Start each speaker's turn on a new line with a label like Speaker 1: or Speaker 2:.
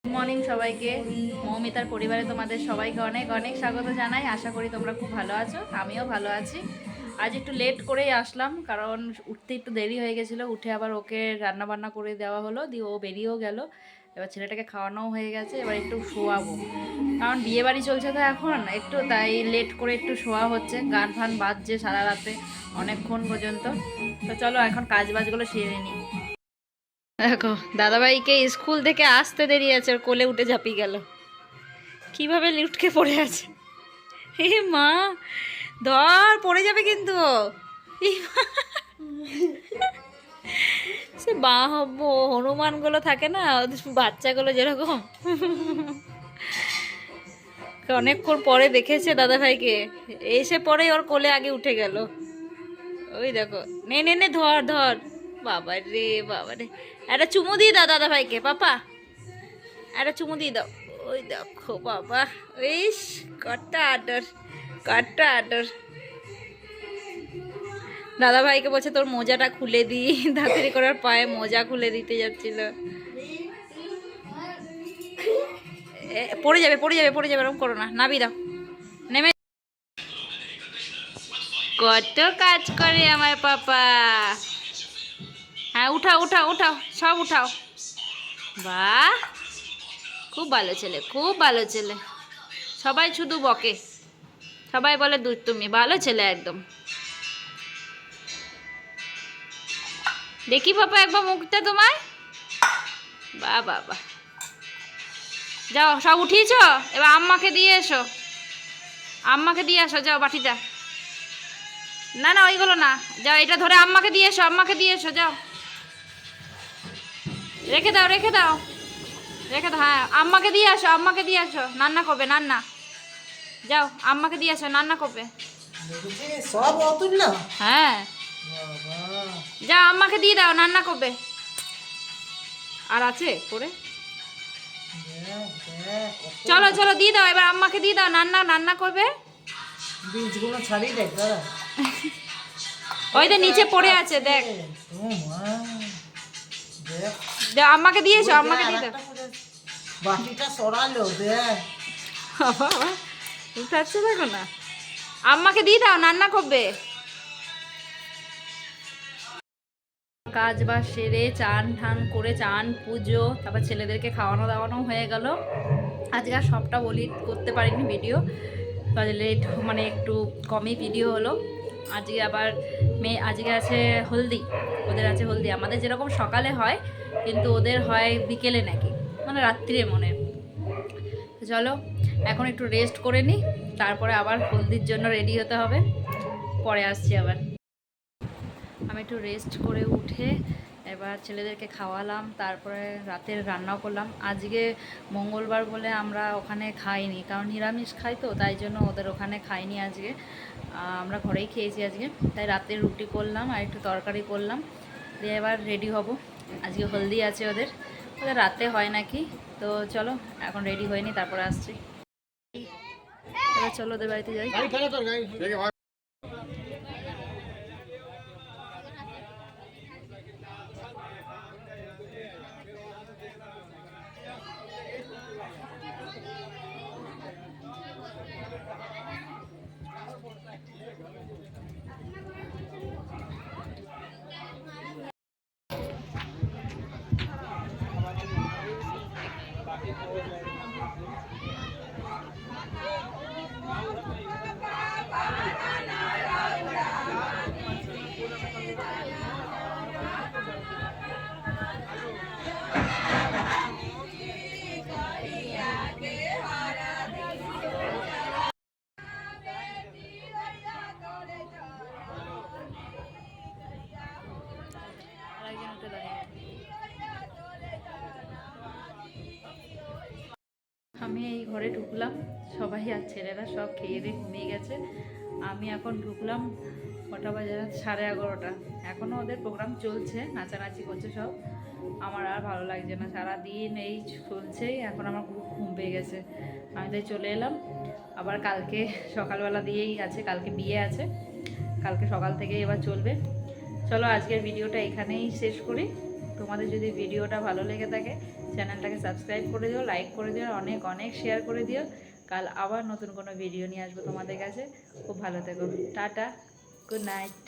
Speaker 1: Good morning সবাইকে। মৌমিতার পরিবারে তোমাদের সবাইকে অনেক অনেক স্বাগত জানাই। আশা করি তোমরা খুব ভালো আছো, আমিও ভালো আছি। আজ একটু লেট করেই আসলাম, কারণ উঠতে একটু দেরি হয়ে গেছিলো। উঠে আবার ওকে রান্না বান্না করে দেওয়া হলো, দিয়ে ও বেরিয়েও গেল। এবার ছেলেটাকে খাওয়ানোও হয়ে গেছে, এবার একটু শোয়াবো, কারণ বিয়েবাড়ি চলছে তো এখন একটু, তাই লেট করে একটু শোয়া হচ্ছে। গান ফান বাজছে সারা রাতে অনেকক্ষণ পর্যন্ত। তো চলো এখন কাজ বাজগুলো সেরে নিই। দেখো দাদাভাইকে স্কুল থেকে আসতে দেরি আছে, ওর কোলে উঠে ঝাঁপিয়ে গেল, কিভাবে লিফটকে পড়ে আছে। এ মা, ধর পড়ে যাবে কিন্তু। সে হনুমানগুলো থাকে না, বাচ্চাগুলো যেরকম, অনেকক্ষণ পরে দেখেছে দাদাভাইকে, এসে পরে ওর কোলে আগে উঠে গেল। ওই দেখো, নে নে নে, ধর ধর। বাবা রে বাবা রে, একটা চুমু দিয়ে দাও দাদা ভাইকে, পাপা একটা চুমু দিয়ে দাও। ওই দেখো বাবা, ইস কট্টা আদর, কট্টা আদর। দাদা ভাইকে বলছে তোর মোজাটা খুলে দিই, দাঁতের করার পায়ে মোজা খুলে দিতে যাচ্ছিল। পড়ে যাবে পড়ে যাবে পড়ে যাবে, এরকম করো না, নাবি দাও, নেমে। কত কাজ করে আমার পাপা। হ্যাঁ উঠাও উঠাও উঠাও, সব উঠাও। বাহ, খুব ভালো ছেলে, খুব ভালো ছেলে। সবাই শুধু বকে, সবাই বলে তুমি ভালো ছেলে একদম। দেখি পাপা একবার মুখটা তোমায়। বাহ বাহ বাহ, যাও সব উঠিয়েছ, এবার আম্মাকে দিয়ে এসো, আম্মাকে দিয়ে আসো, যাও বাটিটা। না না ওইগুলো না, যাও এটা ধরে আম্মাকে দিয়ে এসো, আম্মাকে দিয়ে এসো, যাও রেখে দাও রেখে দাও রেখে দাও। হ্যাঁ আম্মাকে দিয়ে আসো, আম্মাকে দিয়ে আসো, নান্না করবে নান্না। যাও আম্মাকে দিয়ে আসো, নান্না করবে।
Speaker 2: সব অতুল না।
Speaker 1: হ্যাঁ যাও আম্মাকে দিয়ে দাও, নান্না করবে। আর আছে করে, চলো চলো দিয়ে দাও, এবার আম্মাকে দিয়ে দাও, নান্না রান্না করবে।
Speaker 2: বীজগুলো ছাড়িয়ে দেখ দাদা।
Speaker 1: ওই তো নিচে পড়ে আছে দেখ, দাও আম্মাকে দিয়ে এসো, আম্মাকে দিয়ে দাও।
Speaker 2: বাটিটা সরালো দেখ,
Speaker 1: উঠাচ্ছে দেখো না, আম্মাকে দিয়ে দাও, রান্না করবে। কাজ বাজ সেরে চান ঠান করে, চান পুজো, তারপর ছেলেদেরকে খাওয়ানো দাওয়ানো হয়ে গেল। আজকে আর সবটা করতে পারিনি ভিডিও, কাজে লেট, মানে একটু কমই ভিডিও হলো। আজকে আবার আজকে আছে হলদি, ওদের আছে হলদি। আমাদের যেরকম সকালে হয়, কিন্তু ওদের হয় বিকেলে নাকি, মানে রাত্রিরে মনে। চলো এখন একটু রেস্ট করে নিই, তারপরে আবার হলদির জন্য রেডি হতে হবে, পরে আসছি আবার। আমি একটু রেস্ট করে উঠে এবার ছেলেদেরকে খাওয়ালাম, তারপরে রাতের রান্নাও করলাম। আজকে মঙ্গলবার বলে আমরা ওখানে খাইনি, কারণ নিরামিষ খাই তো, তাই জন্য ওদের ওখানে খাইনি আজকে, আমরা ঘরেই খেয়েছি আজকে। তাই রাতে রুটি করলাম আর একটু তরকারি করলাম, দিয়ে এবার রেডি হব। আজকে হলদি আছে ওদের, ওদের রাতে হয় নাকি। তো চলো এখন রেডি হয়নি, তারপরে আসছি। এবার চলো ওদের বাড়িতে যাই। আমি এই ঘরে ঢুকলাম, সবাই আর ছেলেরা সব খেয়ে দিয়ে ঘুমিয়ে গেছে। আমি এখন ঢুকলাম, কটা বাজে, 11:30। এখনও ওদের প্রোগ্রাম চলছে, নাচানাচি করছে সব। আমার আর ভালো লাগছে না, সারাদিন এই চলছেই, এখন আমার খুব ঘুম পেয়ে গেছে। আমি তাই চলে এলাম। আবার কালকে সকালবেলা দিয়েই আছে, কালকে বিয়ে আছে, কালকে সকাল থেকেই এবার চলবে। চলো আজকের ভিডিওটা এখানেই শেষ করি। তোমাদের যদি ভিডিওটা ভালো লেগে থাকে চ্যানেলটাকে সাবস্ক্রাইব করে দিও, লাইক করে দিও, অনেক অনেক শেয়ার করে দিও। কাল আবার নতুন কোনো ভিডিও নিয়ে আসবো তোমাদের কাছে। খুব ভালো থেকো, টাটা, গুড নাইট।